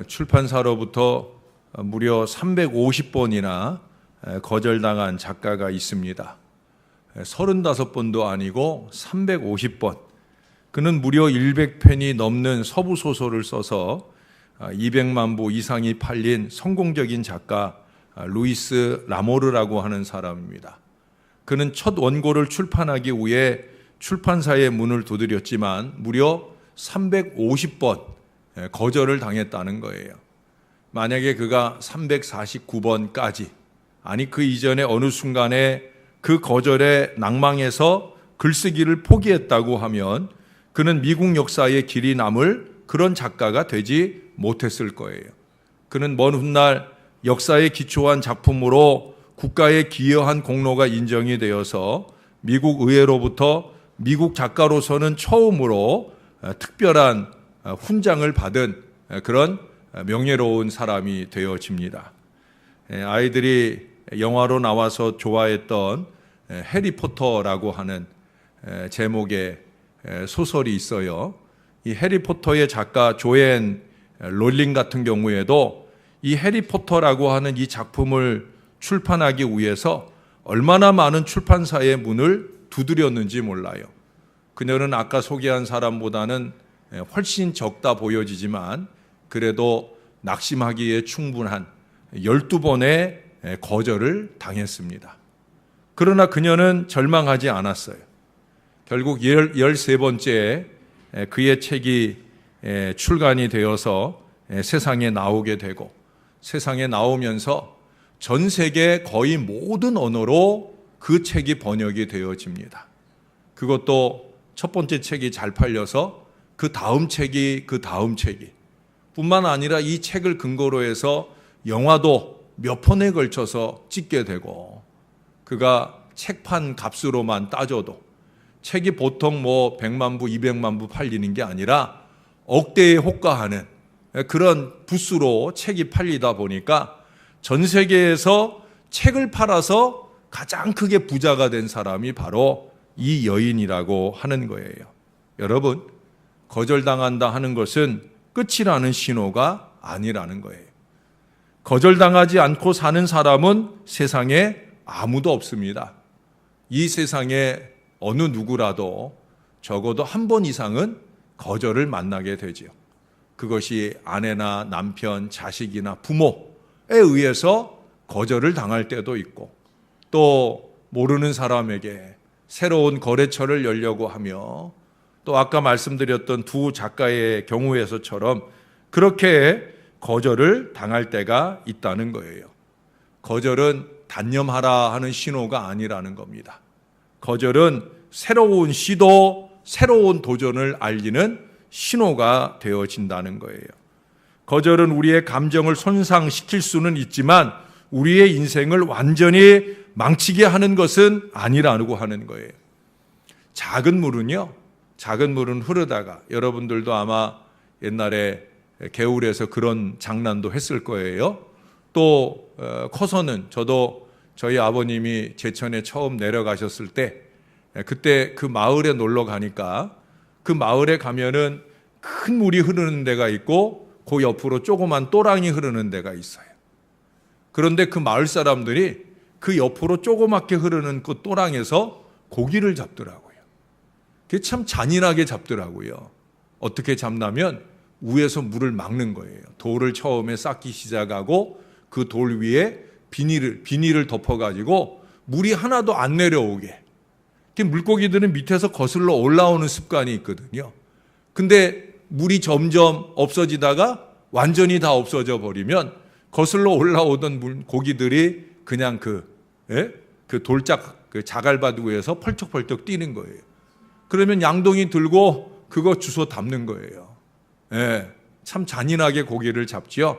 출판사로부터 무려 350번이나 거절당한 작가가 있습니다. 35번도 아니고 350번. 그는 무려 100편이 넘는 서부 소설을 써서 200만 부 이상이 팔린 성공적인 작가 루이스 라모르라고 하는 사람입니다. 그는 첫 원고를 출판하기 위해 출판사의 문을 두드렸지만 무려 350번 거절을 당했다는 거예요. 만약에 그가 349번까지, 아니 그 이전에 어느 순간에 그 거절에 낭망해서 글쓰기를 포기했다고 하면 그는 미국 역사에 길이 남을 그런 작가가 되지 못했을 거예요. 그는 먼 훗날 역사에 기초한 작품으로 국가에 기여한 공로가 인정이 되어서 미국 의회로부터 미국 작가로서는 처음으로 특별한 훈장을 받은 그런 명예로운 사람이 되어집니다. 아이들이 영화로 나와서 좋아했던 해리포터라고 하는 제목의 소설이 있어요. 이 해리포터의 작가 조앤 롤링 같은 경우에도 이 해리포터라고 하는 이 작품을 출판하기 위해서 얼마나 많은 출판사의 문을 두드렸는지 몰라요. 그녀는 아까 소개한 사람보다는 훨씬 적다 보여지지만 그래도 낙심하기에 충분한 12번의 거절을 당했습니다. 그러나 그녀는 절망하지 않았어요. 결국 13번째 그의 책이 출간이 되어서 세상에 나오게 되고, 세상에 나오면서 전 세계 거의 모든 언어로 그 책이 번역이 되어집니다. 그것도 첫 번째 책이 잘 팔려서 그 다음 책이 뿐만 아니라 이 책을 근거로 해서 영화도 몇 편에 걸쳐서 찍게 되고, 그가 책판 값으로만 따져도 책이 보통 100만 부, 200만 부 팔리는 게 아니라 억대에 호가하는 그런 부수로 책이 팔리다 보니까 전 세계에서 책을 팔아서 가장 크게 부자가 된 사람이 바로 이 여인이라고 하는 거예요. 여러분, 거절당한다 하는 것은 끝이라는 신호가 아니라는 거예요. 거절당하지 않고 사는 사람은 세상에 아무도 없습니다. 이 세상에 어느 누구라도 적어도 한 번 이상은 거절을 만나게 되죠. 그것이 아내나 남편, 자식이나 부모에 의해서 거절을 당할 때도 있고, 또 모르는 사람에게 새로운 거래처를 열려고 하며, 또 아까 말씀드렸던 두 작가의 경우에서처럼 그렇게 거절을 당할 때가 있다는 거예요. 거절은 단념하라 하는 신호가 아니라는 겁니다. 거절은 새로운 시도, 새로운 도전을 알리는 신호가 되어진다는 거예요. 거절은 우리의 감정을 손상시킬 수는 있지만 우리의 인생을 완전히 망치게 하는 것은 아니라고 하는 거예요. 작은 물은 흐르다가, 여러분들도 아마 옛날에 개울에서 그런 장난도 했을 거예요. 또 커서는 저도 저희 아버님이 제천에 처음 내려가셨을 때, 그때 그 마을에 놀러 가니까 그 마을에 가면은 큰 물이 흐르는 데가 있고 그 옆으로 조그만 또랑이 흐르는 데가 있어요. 그런데 그 마을 사람들이 그 옆으로 조그맣게 흐르는 그 또랑에서 고기를 잡더라고요. 그게 참 잔인하게 잡더라고요. 어떻게 잡냐면 위에서 물을 막는 거예요. 돌을 처음에 쌓기 시작하고 그 돌 위에 비닐을 덮어가지고 물이 하나도 안 내려오게. 물고기들은 밑에서 거슬러 올라오는 습관이 있거든요. 근데 물이 점점 없어지다가 완전히 다 없어져 버리면 거슬러 올라오던 물고기들이 그냥 그 자갈밭 위에서 펄쩍펄쩍 뛰는 거예요. 그러면 양동이 들고 그거 주워 담는 거예요. 참 잔인하게 고기를 잡지요.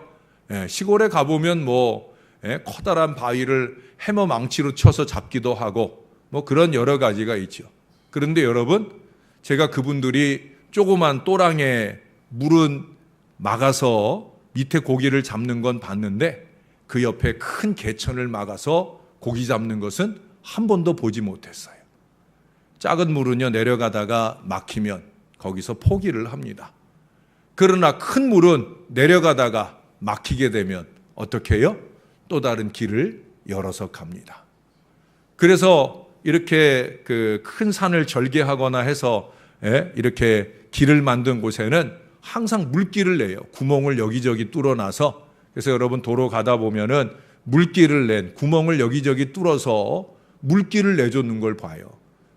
시골에 가보면 커다란 바위를 해머 망치로 쳐서 잡기도 하고 그런 여러 가지가 있죠. 그런데 여러분, 제가 그분들이 조그만 또랑에 물은 막아서 밑에 고기를 잡는 건 봤는데 그 옆에 큰 개천을 막아서 고기 잡는 것은 한 번도 보지 못했어요. 작은 물은요, 내려가다가 막히면 거기서 포기를 합니다. 그러나 큰 물은 내려가다가 막히게 되면 어떻게 해요? 또 다른 길을 열어서 갑니다. 그래서 이렇게 그 큰 산을 절개하거나 해서 이렇게 길을 만든 곳에는 항상 물길을 내요. 구멍을 여기저기 뚫어놔서. 그래서 여러분 도로 가다 보면은 물길을 낸 구멍을 여기저기 뚫어서 물길을 내줬는 걸 봐요.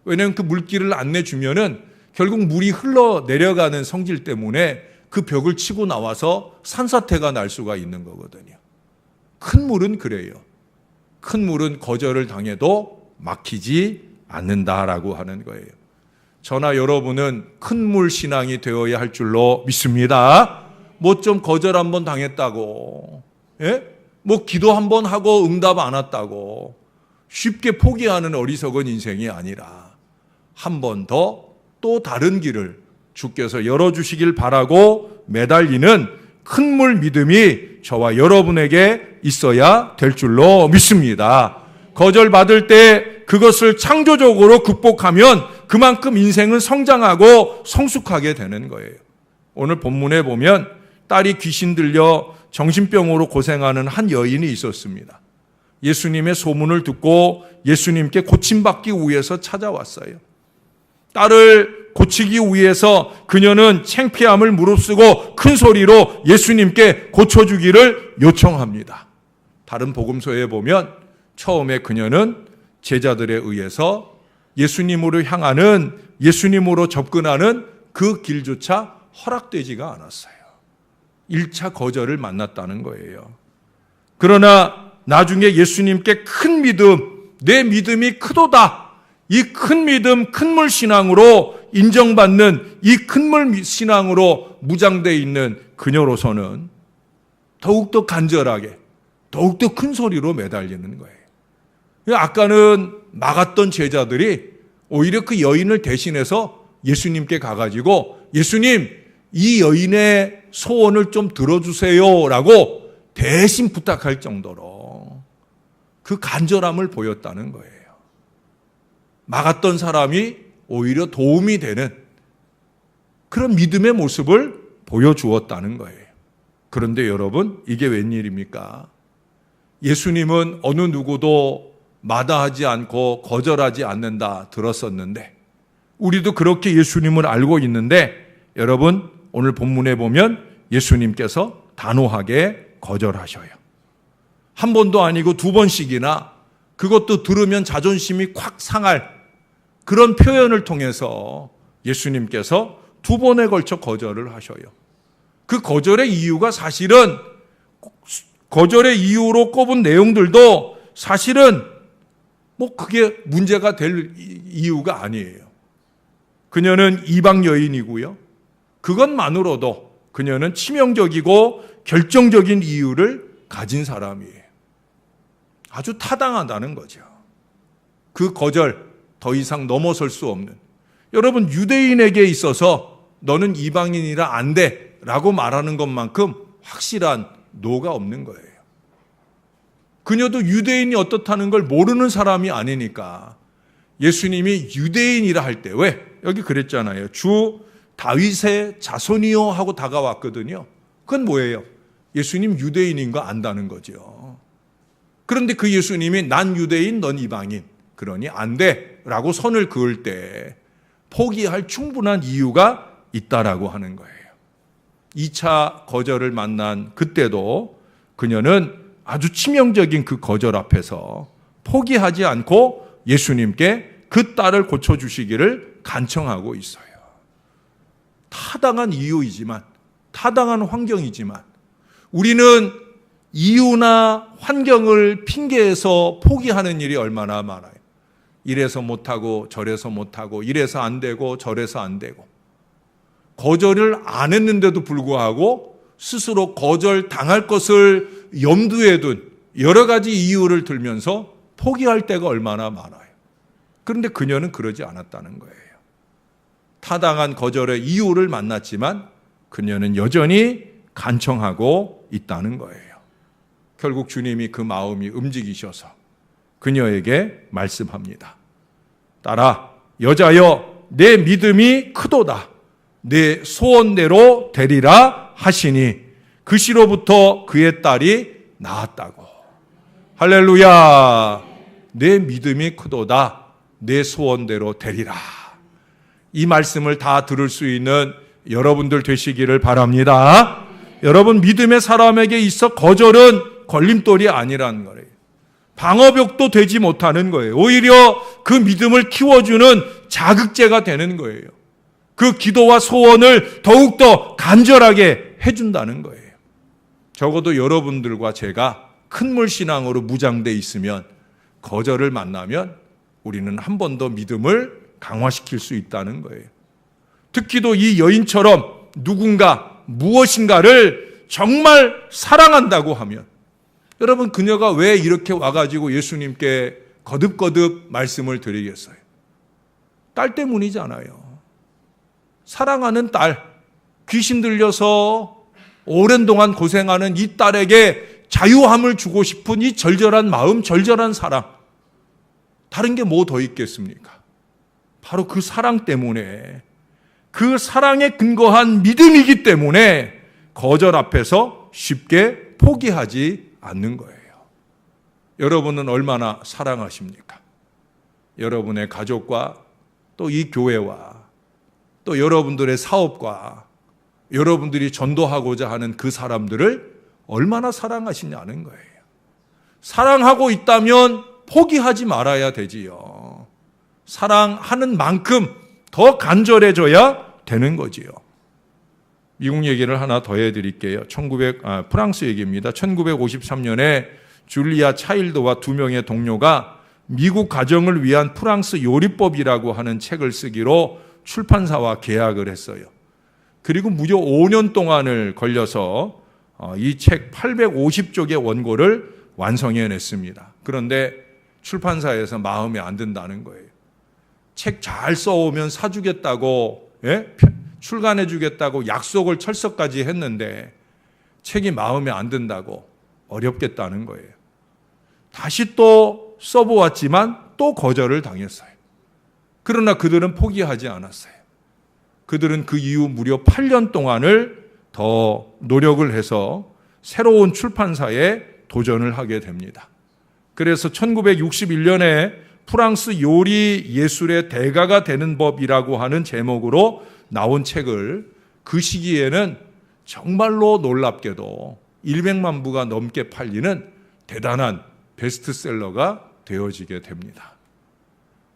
왜냐하면 그 물길을 안 내주면은 결국 물이 흘러 내려가는 성질 때문에 그 벽을 치고 나와서 산사태가 날 수가 있는 거거든요. 큰 물은 그래요. 큰 물은 거절을 당해도 막히지 않는다라고 하는 거예요. 저나 여러분은 큰 물 신앙이 되어야 할 줄로 믿습니다. 뭐 좀 거절 한번 당했다고, 뭐 기도 한번 하고 응답 안 왔다고 쉽게 포기하는 어리석은 인생이 아니라 한 번 더 또 다른 길을 주께서 열어주시길 바라고 매달리는 큰 물 믿음이 저와 여러분에게 있어야 될 줄로 믿습니다. 거절받을 때 그것을 창조적으로 극복하면 그만큼 인생은 성장하고 성숙하게 되는 거예요. 오늘 본문에 보면 딸이 귀신 들려 정신병으로 고생하는 한 여인이 있었습니다. 예수님의 소문을 듣고 예수님께 고침받기 위해서 찾아왔어요. 딸을 고치기 위해서 그녀는 창피함을 무릅쓰고 큰 소리로 예수님께 고쳐주기를 요청합니다. 다른 복음서에 보면 처음에 그녀는 제자들에 의해서 예수님으로 향하는, 예수님으로 접근하는 그 길조차 허락되지가 않았어요. 1차 거절을 만났다는 거예요. 그러나 나중에 예수님께 큰 믿음, 내 믿음이 크도다, 이 큰 믿음, 큰물 신앙으로 인정받는 이 큰물 신앙으로 무장되어 있는 그녀로서는 더욱더 간절하게, 더욱더 큰 소리로 매달리는 거예요. 아까는 막았던 제자들이 오히려 그 여인을 대신해서 예수님께 가가지고 예수님, 이 여인의 소원을 좀 들어주세요 라고 대신 부탁할 정도로 그 간절함을 보였다는 거예요. 막았던 사람이 오히려 도움이 되는 그런 믿음의 모습을 보여주었다는 거예요. 그런데 여러분, 이게 웬일입니까? 예수님은 어느 누구도 마다하지 않고 거절하지 않는다 들었었는데, 우리도 그렇게 예수님을 알고 있는데, 여러분 오늘 본문에 보면 예수님께서 단호하게 거절하셔요. 한 번도 아니고 두 번씩이나, 그것도 들으면 자존심이 콱 상할 그런 표현을 통해서 예수님께서 두 번에 걸쳐 거절을 하셔요. 그 거절의 이유가 사실은, 거절의 이유로 꼽은 내용들도 사실은 뭐 그게 문제가 될 이유가 아니에요. 그녀는 이방 여인이고요. 그것만으로도 그녀는 치명적이고 결정적인 이유를 가진 사람이에요. 아주 타당하다는 거죠. 그 거절 더 이상 넘어설 수 없는. 여러분, 유대인에게 있어서 너는 이방인이라 안 돼 라고 말하는 것만큼 확실한 노가 없는 거예요. 그녀도 유대인이 어떻다는 걸 모르는 사람이 아니니까 예수님이 유대인이라 할 때, 왜? 여기 그랬잖아요. 주 다윗의 자손이요 하고 다가왔거든요. 그건 뭐예요? 예수님 유대인인 거 안다는 거죠. 그런데 그 예수님이 난 유대인, 넌 이방인, 그러니 안 돼 라고 선을 그을 때 포기할 충분한 이유가 있다라고 하는 거예요. 2차 거절을 만난 그때도 그녀는 아주 치명적인 그 거절 앞에서 포기하지 않고 예수님께 그 딸을 고쳐주시기를 간청하고 있어요. 타당한 이유이지만, 타당한 환경이지만, 우리는 이유나 환경을 핑계해서 포기하는 일이 얼마나 많아요. 이래서 못하고 저래서 못하고, 이래서 안 되고 저래서 안 되고, 거절을 안 했는데도 불구하고 스스로 거절 당할 것을 염두에 둔 여러 가지 이유를 들면서 포기할 때가 얼마나 많아요. 그런데 그녀는 그러지 않았다는 거예요. 타당한 거절의 이유를 만났지만 그녀는 여전히 간청하고 있다는 거예요. 결국 주님이 그 마음이 움직이셔서 그녀에게 말씀합니다. 딸아, 여자여, 내 믿음이 크도다. 내 소원대로 되리라 하시니 그 시로부터 그의 딸이 나았다고. 할렐루야. 내 믿음이 크도다. 내 소원대로 되리라. 이 말씀을 다 들을 수 있는 여러분들 되시기를 바랍니다. 여러분, 믿음의 사람에게 있어 거절은 걸림돌이 아니라는 거예요. 방어벽도 되지 못하는 거예요. 오히려 그 믿음을 키워주는 자극제가 되는 거예요. 그 기도와 소원을 더욱더 간절하게 해준다는 거예요. 적어도 여러분들과 제가 큰물 신앙으로 무장돼 있으면 거절을 만나면 우리는 한 번 더 믿음을 강화시킬 수 있다는 거예요. 특히도 이 여인처럼 누군가 무엇인가를 정말 사랑한다고 하면, 여러분, 그녀가 왜 이렇게 와가지고 예수님께 거듭거듭 말씀을 드리겠어요? 딸 때문이잖아요. 사랑하는 딸, 귀신 들려서 오랜 동안 고생하는 이 딸에게 자유함을 주고 싶은 이 절절한 마음, 절절한 사랑. 다른 게 뭐 더 있겠습니까? 바로 그 사랑 때문에, 그 사랑에 근거한 믿음이기 때문에 거절 앞에서 쉽게 포기하지 않는 거예요. 여러분은 얼마나 사랑하십니까? 여러분의 가족과 또 이 교회와 또 여러분들의 사업과 여러분들이 전도하고자 하는 그 사람들을 얼마나 사랑하시냐는 거예요. 사랑하고 있다면 포기하지 말아야 되지요. 사랑하는 만큼 더 간절해져야 되는 거지요. 미국 얘기를 하나 더 해드릴게요. 프랑스 얘기입니다. 1953년에 줄리아 차일드와 두 명의 동료가 미국 가정을 위한 프랑스 요리법이라고 하는 책을 쓰기로 출판사와 계약을 했어요. 그리고 무려 5년 동안을 걸려서 이 책 850쪽의 원고를 완성해냈습니다. 그런데 출판사에서 마음에 안 든다는 거예요. 책 잘 써오면 사주겠다고, 출간해주겠다고 약속을 철석까지 했는데 책이 마음에 안 든다고 어렵겠다는 거예요. 다시 또 써보았지만 또 거절을 당했어요. 그러나 그들은 포기하지 않았어요. 그들은 그 이후 무려 8년 동안을 더 노력을 해서 새로운 출판사에 도전을 하게 됩니다. 그래서 1961년에 프랑스 요리 예술의 대가가 되는 법이라고 하는 제목으로 나온 책을 그 시기에는 정말로 놀랍게도 100만 부가 넘게 팔리는 대단한 베스트셀러가 되어지게 됩니다.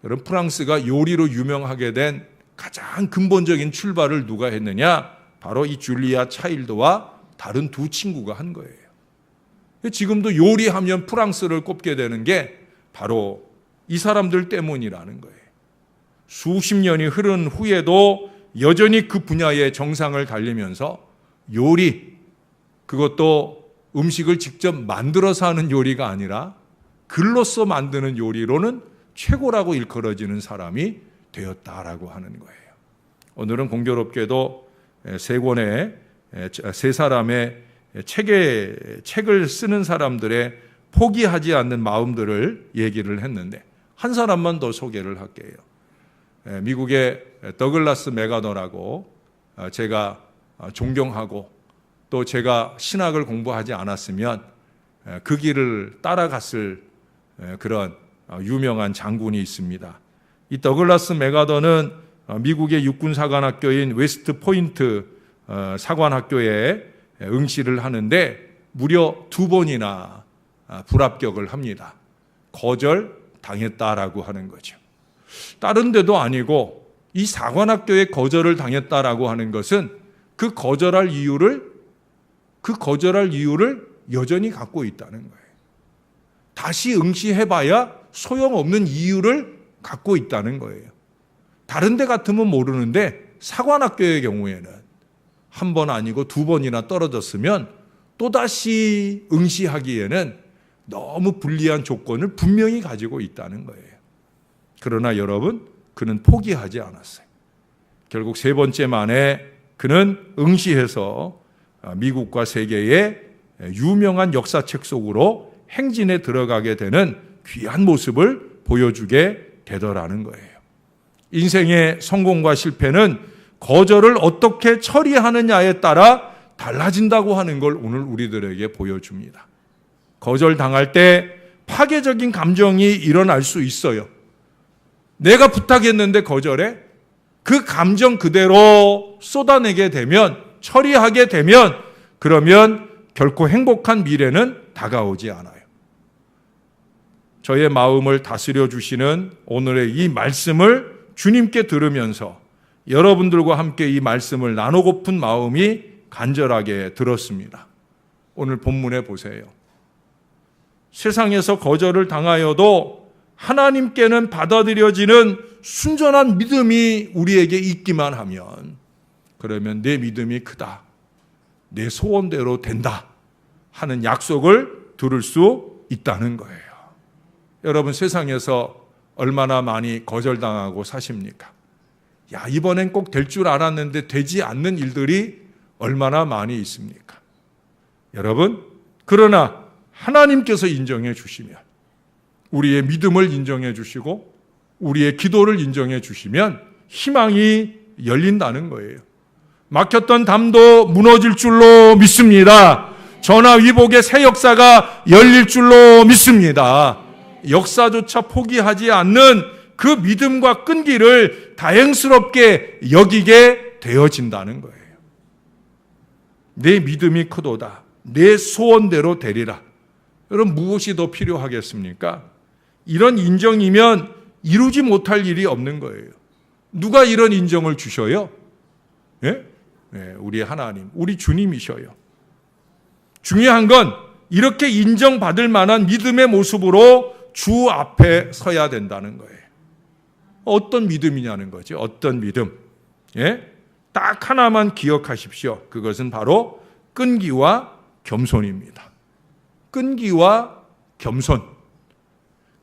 여러분, 프랑스가 요리로 유명하게 된 가장 근본적인 출발을 누가 했느냐? 바로 이 줄리아 차일드와 다른 두 친구가 한 거예요. 지금도 요리하면 프랑스를 꼽게 되는 게 바로 이 사람들 때문이라는 거예요. 수십 년이 흐른 후에도 여전히 그 분야의 정상을 달리면서 요리, 그것도 음식을 직접 만들어서 하는 요리가 아니라 글로써 만드는 요리로는 최고라고 일컬어지는 사람이 되었다라고 하는 거예요. 오늘은 공교롭게도 세 사람의 책을 쓰는 사람들의 포기하지 않는 마음들을 얘기를 했는데 한 사람만 더 소개를 할게요. 미국의 더글라스 맥아더라고 제가 존경하고 또 제가 신학을 공부하지 않았으면 그 길을 따라갔을 그런 유명한 장군이 있습니다. 이 더글라스 맥아더는 미국의 육군사관학교인 웨스트 포인트 사관학교에 응시를 하는데 무려 2번이나 불합격을 합니다. 거절당했다라고 하는 거죠. 다른 데도 아니고 이 사관학교에 거절을 당했다라고 하는 것은 그 거절할 이유를 여전히 갖고 있다는 거예요. 다시 응시해봐야 소용없는 이유를 갖고 있다는 거예요. 다른 데 같으면 모르는데 사관학교의 경우에는 한 번 아니고 2번이나 떨어졌으면 또다시 응시하기에는 너무 불리한 조건을 분명히 가지고 있다는 거예요. 그러나 여러분, 그는 포기하지 않았어요. 결국 3번째 만에 그는 응시해서 미국과 세계의 유명한 역사책 속으로 행진에 들어가게 되는 귀한 모습을 보여주게 되더라는 거예요. 인생의 성공과 실패는 거절을 어떻게 처리하느냐에 따라 달라진다고 하는 걸 오늘 우리들에게 보여줍니다. 거절당할 때 파괴적인 감정이 일어날 수 있어요. 내가 부탁했는데 거절해? 그 감정 그대로 쏟아내게 되면, 처리하게 되면, 그러면 결코 행복한 미래는 다가오지 않아요. 저의 마음을 다스려 주시는 오늘의 이 말씀을 주님께 들으면서 여러분들과 함께 이 말씀을 나누고픈 마음이 간절하게 들었습니다. 오늘 본문에 보세요. 세상에서 거절을 당하여도 하나님께는 받아들여지는 순전한 믿음이 우리에게 있기만 하면, 그러면 내 믿음이 크다, 내 소원대로 된다 하는 약속을 들을 수 있다는 거예요. 여러분, 세상에서 얼마나 많이 거절당하고 사십니까? 야, 이번엔 꼭 될 줄 알았는데 되지 않는 일들이 얼마나 많이 있습니까? 여러분, 그러나 하나님께서 인정해 주시면, 우리의 믿음을 인정해 주시고 우리의 기도를 인정해 주시면 희망이 열린다는 거예요. 막혔던 담도 무너질 줄로 믿습니다. 전화위복의 새 역사가 열릴 줄로 믿습니다. 역사조차 포기하지 않는 그 믿음과 끈기를 다행스럽게 여기게 되어진다는 거예요. 내 믿음이 크도다, 내 소원대로 되리라. 여러분, 무엇이 더 필요하겠습니까? 이런 인정이면 이루지 못할 일이 없는 거예요. 누가 이런 인정을 주셔요? 예? 네, 우리 하나님, 우리 주님이셔요. 중요한 건 이렇게 인정받을 만한 믿음의 모습으로 주 앞에 서야 된다는 거예요. 어떤 믿음이냐는 거죠. 어떤 믿음. 예? 딱 하나만 기억하십시오. 그것은 바로 끈기와 겸손입니다. 끈기와 겸손.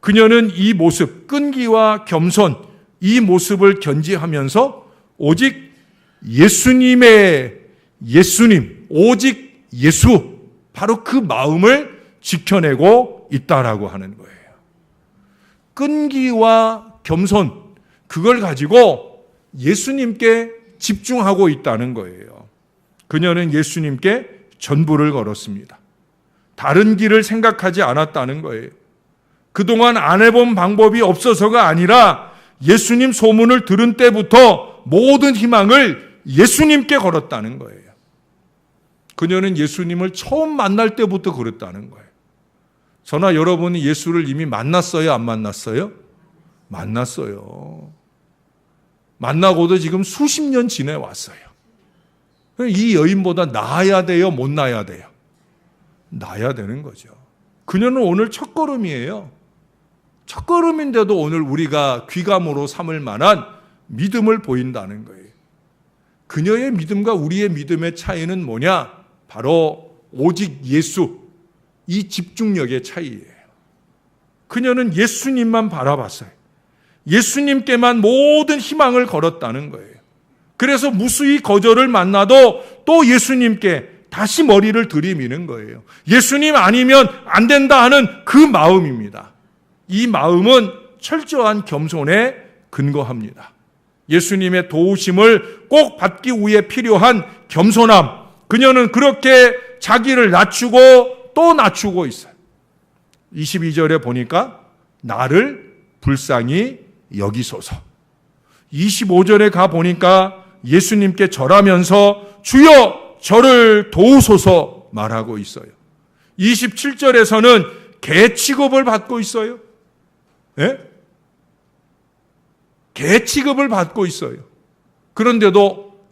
그녀는 이 모습, 끈기와 겸손, 이 모습을 견지하면서 오직 예수님의 예수님, 오직 예수, 바로 그 마음을 지켜내고 있다라고 하는 거예요. 끈기와 겸손, 그걸 가지고 예수님께 집중하고 있다는 거예요. 그녀는 예수님께 전부를 걸었습니다. 다른 길을 생각하지 않았다는 거예요. 그동안 안 해본 방법이 없어서가 아니라 예수님 소문을 들은 때부터 모든 희망을 예수님께 걸었다는 거예요. 그녀는 예수님을 처음 만날 때부터 그랬다는 거예요. 저나 여러분이 예수를 이미 만났어요? 안 만났어요? 만났어요. 만나고도 지금 수십 년 지내왔어요. 이 여인보다 나아야 돼요? 못 나아야 돼요? 나아야 되는 거죠. 그녀는 오늘 첫걸음이에요. 첫걸음인데도 오늘 우리가 귀감으로 삼을 만한 믿음을 보인다는 거예요. 그녀의 믿음과 우리의 믿음의 차이는 뭐냐? 바로 오직 예수, 이 집중력의 차이예요. 그녀는 예수님만 바라봤어요. 예수님께만 모든 희망을 걸었다는 거예요. 그래서 무수히 거절을 만나도 또 예수님께 다시 머리를 들이미는 거예요. 예수님 아니면 안 된다 하는 그 마음입니다. 이 마음은 철저한 겸손에 근거합니다. 예수님의 도우심을 꼭 받기 위해 필요한 겸손함. 그녀는 그렇게 자기를 낮추고 또 낮추고 있어요. 22절에 보니까 나를 불쌍히 여기소서. 25절에 가 보니까 예수님께 절하면서 주여 저를 도우소서 말하고 있어요. 27절에서는 개 취급을 받고 있어요. 예? 개 취급을 받고 있어요. 그런데도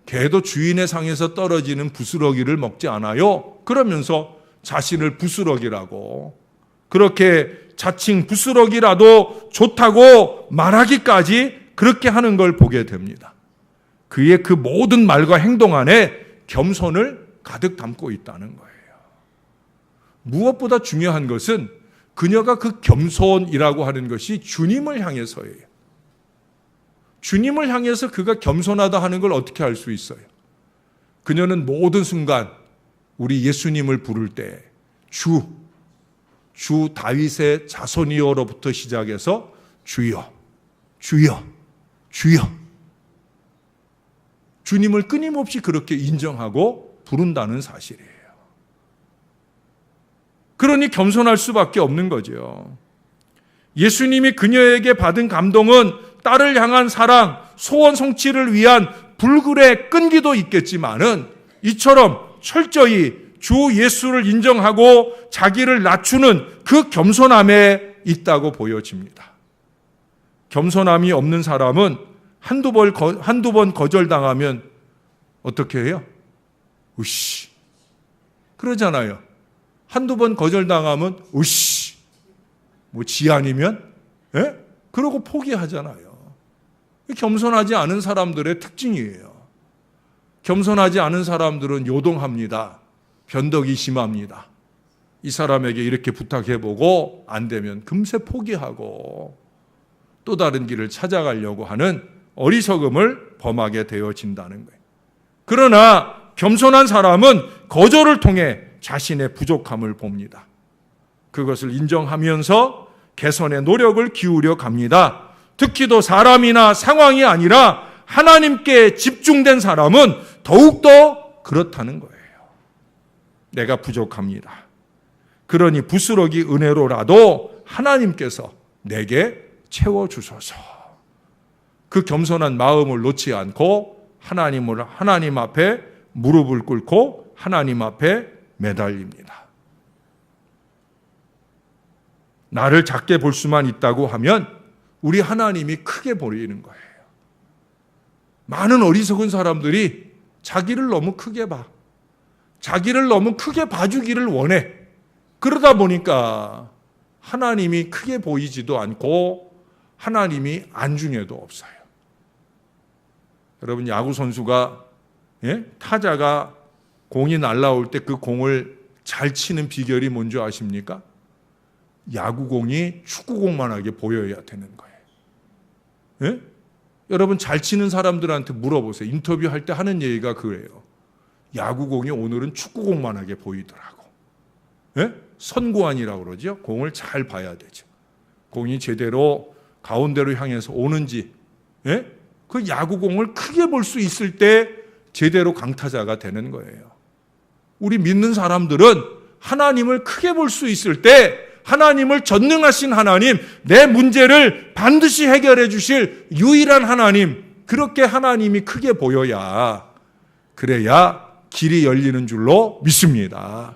개도 주인의 상에서 떨어지는 부스러기를 먹지 않아요. 그러면서 자신을 부스러기라고, 그렇게 자칭 부스러기라도 좋다고 말하기까지 그렇게 하는 걸 보게 됩니다. 그의 그 모든 말과 행동 안에 겸손을 가득 담고 있다는 거예요. 무엇보다 중요한 것은 그녀가 그 겸손이라고 하는 것이 주님을 향해서예요. 주님을 향해서 그가 겸손하다 하는 걸 어떻게 알 수 있어요? 그녀는 모든 순간 우리 예수님을 부를 때 주 다윗의 자손이여로부터 시작해서 주여, 주여, 주여. 주님을 끊임없이 그렇게 인정하고 부른다는 사실이에요. 그러니 겸손할 수밖에 없는 거죠. 예수님이 그녀에게 받은 감동은 딸을 향한 사랑, 소원 성취를 위한 불굴의 끈기도 있겠지만은 이처럼 철저히 주 예수를 인정하고 자기를 낮추는 그 겸손함에 있다고 보여집니다. 겸손함이 없는 사람은 한두 번 거절당하면 어떻게 해요? 으씨 그러잖아요. 한두 번 거절당하면 으씨 뭐 지 아니면? 예? 그러고 포기하잖아요. 겸손하지 않은 사람들의 특징이에요. 겸손하지 않은 사람들은 요동합니다. 변덕이 심합니다. 이 사람에게 이렇게 부탁해보고 안 되면 금세 포기하고 또 다른 길을 찾아가려고 하는 어리석음을 범하게 되어진다는 거예요. 그러나 겸손한 사람은 거절을 통해 자신의 부족함을 봅니다. 그것을 인정하면서 개선의 노력을 기울여 갑니다. 특히도 사람이나 상황이 아니라 하나님께 집중된 사람은 더욱더 그렇다는 거예요. 내가 부족합니다. 그러니 부스러기 은혜로라도 하나님께서 내게 채워주소서. 그 겸손한 마음을 놓지 않고 하나님 앞에 무릎을 꿇고 하나님 앞에 매달립니다. 나를 작게 볼 수만 있다고 하면 우리 하나님이 크게 보이는 거예요. 많은 어리석은 사람들이 자기를 너무 크게 봐. 자기를 너무 크게 봐주기를 원해. 그러다 보니까 하나님이 크게 보이지도 않고 하나님이 안중에도 없어요. 여러분 야구 선수가 타자가 공이 날아올 때 그 공을 잘 치는 비결이 뭔지 아십니까? 야구공이 축구공만하게 보여야 되는 거예요. 여러분 잘 치는 사람들한테 물어보세요. 인터뷰할 때 하는 얘기가 그래요. 야구공이 오늘은 축구공만하게 보이더라고. 선구안이라고 그러죠. 공을 잘 봐야 되죠. 공이 제대로 가운데로 향해서 오는지 그 야구공을 크게 볼 수 있을 때 제대로 강타자가 되는 거예요. 우리 믿는 사람들은 하나님을 크게 볼 수 있을 때 하나님을 전능하신 하나님, 내 문제를 반드시 해결해 주실 유일한 하나님, 그렇게 하나님이 크게 보여야 그래야 길이 열리는 줄로 믿습니다.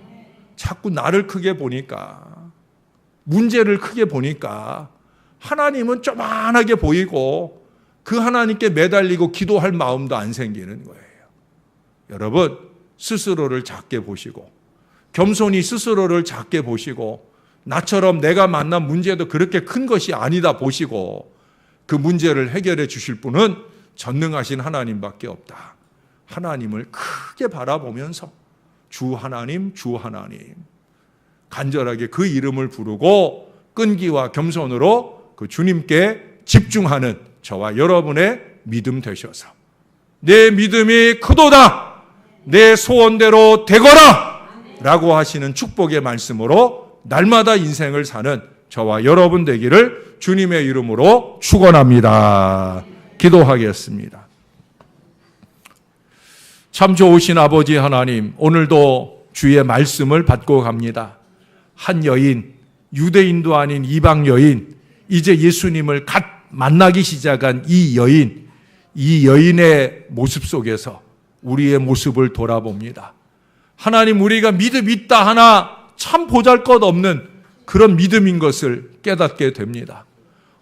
자꾸 나를 크게 보니까, 문제를 크게 보니까 하나님은 조만하게 보이고 그 하나님께 매달리고 기도할 마음도 안 생기는 거예요. 여러분, 스스로를 작게 보시고 겸손히 스스로를 작게 보시고 나처럼 내가 만난 문제도 그렇게 큰 것이 아니다 보시고 그 문제를 해결해 주실 분은 전능하신 하나님밖에 없다. 하나님을 크게 바라보면서 주 하나님, 주 하나님 간절하게 그 이름을 부르고 끈기와 겸손으로 그 주님께 집중하는 저와 여러분의 믿음 되셔서 내 믿음이 크도다, 내 소원대로 되거라 라고 하시는 축복의 말씀으로 날마다 인생을 사는 저와 여러분 되기를 주님의 이름으로 축원합니다. 기도하겠습니다. 참 좋으신 아버지 하나님, 오늘도 주의 말씀을 받고 갑니다. 한 여인, 유대인도 아닌 이방 여인, 이제 예수님을 갓 만나기 시작한 이 여인의 모습 속에서 우리의 모습을 돌아봅니다. 하나님, 우리가 믿음 있다 하나 참 보잘것없는 그런 믿음인 것을 깨닫게 됩니다.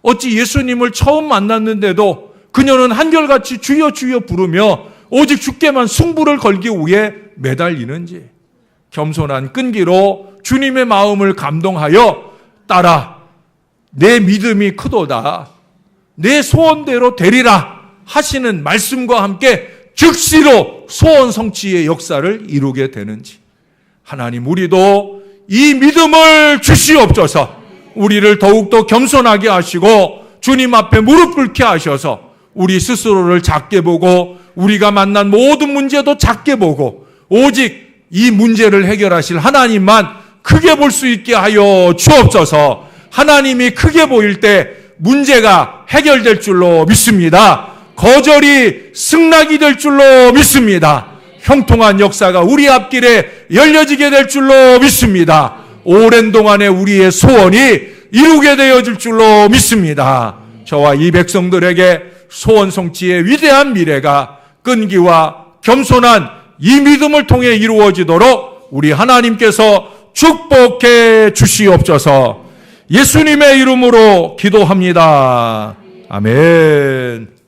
어찌 예수님을 처음 만났는데도 그녀는 한결같이 주여 주여 부르며 오직 주께만 승부를 걸기 위해 매달리는지, 겸손한 끈기로 주님의 마음을 감동하여 따라 내 믿음이 크도다, 내 소원대로 되리라 하시는 말씀과 함께 즉시로 소원 성취의 역사를 이루게 되는지, 하나님, 우리도 이 믿음을 주시옵소서. 우리를 더욱더 겸손하게 하시고 주님 앞에 무릎 꿇게 하셔서 우리 스스로를 작게 보고 우리가 만난 모든 문제도 작게 보고 오직 이 문제를 해결하실 하나님만 크게 볼 수 있게 하여 주옵소서. 하나님이 크게 보일 때 문제가 해결될 줄로 믿습니다. 거절이 승낙이 될 줄로 믿습니다. 형통한 역사가 우리 앞길에 열려지게 될 줄로 믿습니다. 오랜 동안의 우리의 소원이 이루게 되어질 줄로 믿습니다. 저와 이 백성들에게 소원 성취의 위대한 미래가 끈기와 겸손한 이 믿음을 통해 이루어지도록 우리 하나님께서 축복해 주시옵소서. 예수님의 이름으로 기도합니다. 아멘.